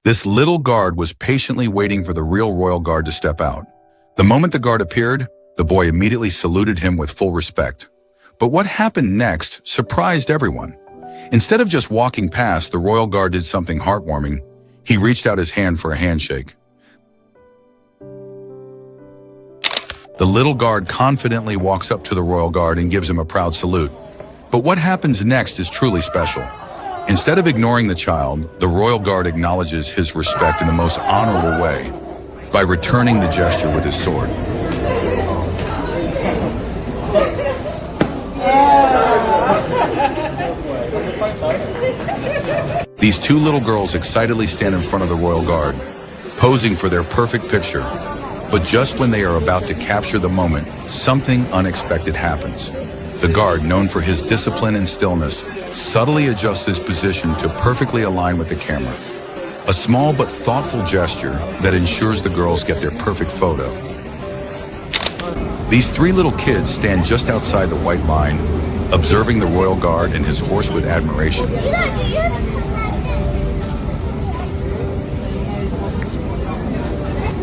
This little guard was patiently waiting for the real royal guard to step out. The moment the guard appeared, the boy immediately saluted him with full respect. But what happened next surprised everyone. Instead of just walking past, the royal guard did something heartwarming. He reached out his hand for a handshake. The little guard confidently walks up to the royal guard and gives him a proud salute. But what happens next is truly special. Instead of ignoring the child, the royal guard acknowledges his respect in the most honorable way by returning the gesture with his sword. These two little girls excitedly stand in front of the royal guard, posing for their perfect picture. But just when they are about to capture the moment, something unexpected happens. The guard, known for his discipline and stillness, subtly adjusts his position to perfectly align with the camera. A small but thoughtful gesture that ensures the girls get their perfect photo. These three little kids stand just outside the white line, observing the royal guard and his horse with admiration.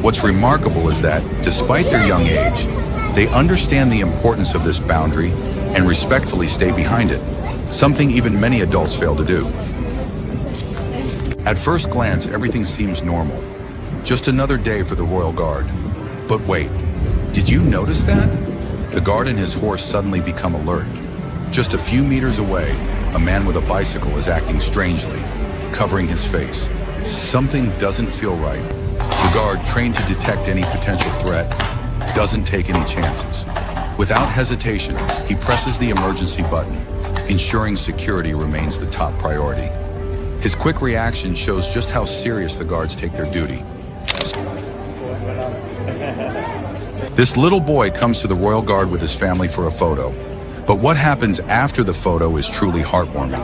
What's remarkable is that, despite their young age, they understand the importance of this boundary and respectfully stay behind it, something even many adults fail to do. At first glance, everything seems normal. Just another day for the royal guard. But wait, did you notice that? The guard and his horse suddenly become alert. Just a few meters away, a man with a bicycle is acting strangely, covering his face. Something doesn't feel right. The guard, trained to detect any potential threat, doesn't take any chances. Without hesitation, he presses the emergency button, ensuring security remains the top priority. His quick reaction shows just how serious the guards take their duty. This little boy comes to the royal guard with his family for a photo. But what happens after the photo is truly heartwarming.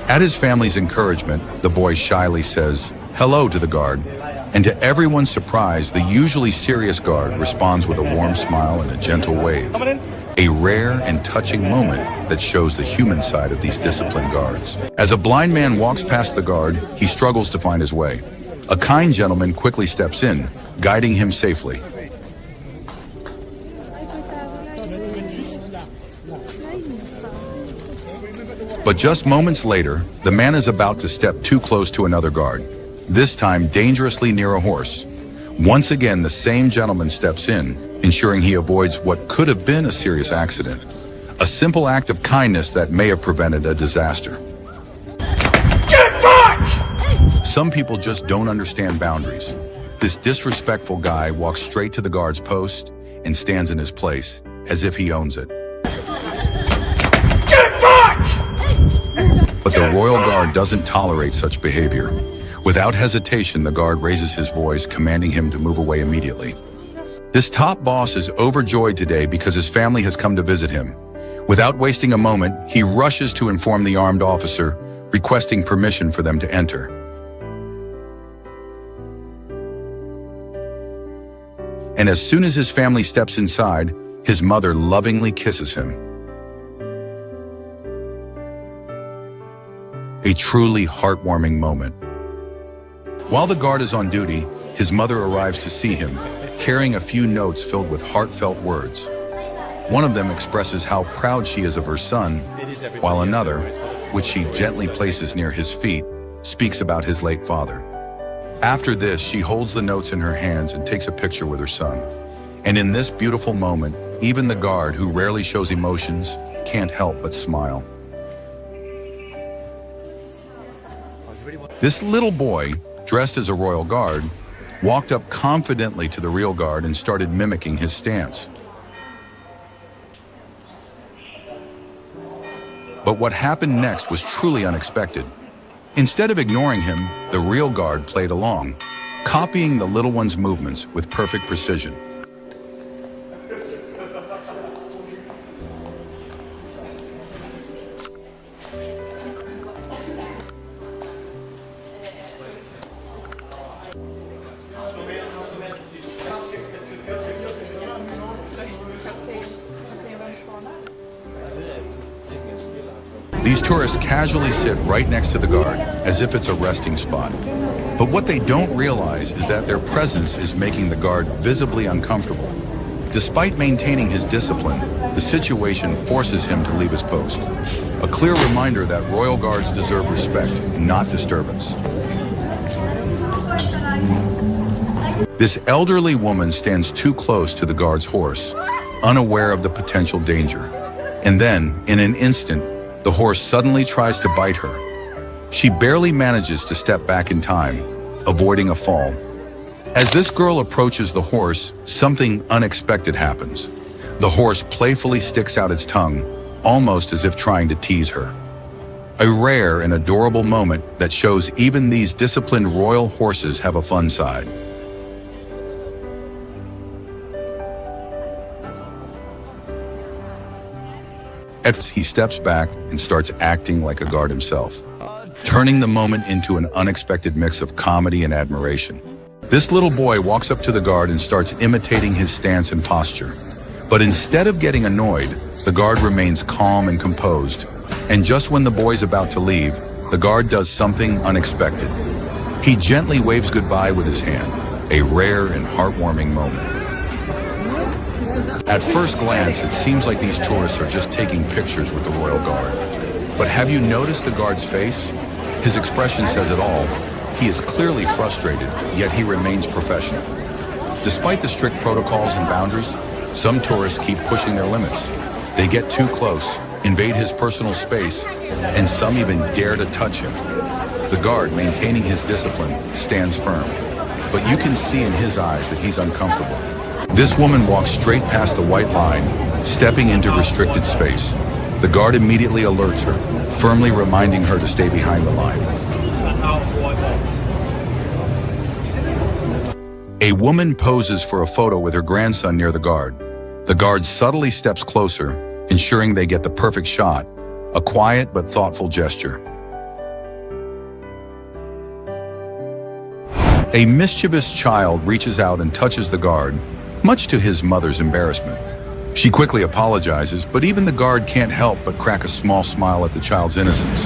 At his family's encouragement, the boy shyly says hello to the guard. And to everyone's surprise, the usually serious guard responds with a warm smile and a gentle wave. A rare and touching moment that shows the human side of these disciplined guards. As a blind man walks past the guard, he struggles to find his way. A kind gentleman quickly steps in, guiding him safely. But just moments later, the man is about to step too close to another guard, this time dangerously near a horse. Once again, the same gentleman steps in, ensuring he avoids what could have been a serious accident. A simple act of kindness that may have prevented a disaster. Get back! Some people just don't understand boundaries. This disrespectful guy walks straight to the guard's post and stands in his place, as if he owns it. Get back! But the royal guard doesn't tolerate such behavior. Without hesitation, the guard raises his voice, commanding him to move away immediately. This top boss is overjoyed today because his family has come to visit him. Without wasting a moment, he rushes to inform the armed officer, requesting permission for them to enter. And as soon as his family steps inside, his mother lovingly kisses him. A truly heartwarming moment. While the guard is on duty, his mother arrives to see him, carrying a few notes filled with heartfelt words. One of them expresses how proud she is of her son, while another, which she gently places near his feet, speaks about his late father. After this, she holds the notes in her hands and takes a picture with her son. And in this beautiful moment, even the guard, who rarely shows emotions, can't help but smile. This little boy, dressed as a royal guard, walked up confidently to the real guard and started mimicking his stance. But what happened next was truly unexpected. Instead of ignoring him, the real guard played along, copying the little one's movements with perfect precision. These tourists casually sit right next to the guard, as if it's a resting spot. But what they don't realize is that their presence is making the guard visibly uncomfortable. Despite maintaining his discipline, the situation forces him to leave his post. A clear reminder that royal guards deserve respect, not disturbance. This elderly woman stands too close to the guard's horse, unaware of the potential danger. And then, in an instant, the horse suddenly tries to bite her. She barely manages to step back in time, avoiding a fall. As this girl approaches the horse, something unexpected happens. The horse playfully sticks out its tongue, almost as if trying to tease her. A rare and adorable moment that shows even these disciplined royal horses have a fun side. At first, he steps back and starts acting like a guard himself, turning the moment into an unexpected mix of comedy and admiration. This little boy walks up to the guard and starts imitating his stance and posture. But instead of getting annoyed, the guard remains calm and composed. And just when the boy's about to leave, the guard does something unexpected. He gently waves goodbye with his hand, a rare and heartwarming moment. At first glance, it seems like these tourists are just taking pictures with the royal guard. But have you noticed the guard's face? His expression says it all. He is clearly frustrated, yet he remains professional. Despite the strict protocols and boundaries, some tourists keep pushing their limits. They get too close, invade his personal space, and some even dare to touch him. The guard, maintaining his discipline, stands firm. But you can see in his eyes that he's uncomfortable. This woman walks straight past the white line, stepping into restricted space. The guard immediately alerts her, firmly reminding her to stay behind the line. A woman poses for a photo with her grandson near the guard. The guard subtly steps closer, ensuring they get the perfect shot, a quiet but thoughtful gesture. A mischievous child reaches out and touches the guard, much to his mother's embarrassment. She quickly apologizes, but even the guard can't help but crack a small smile at the child's innocence.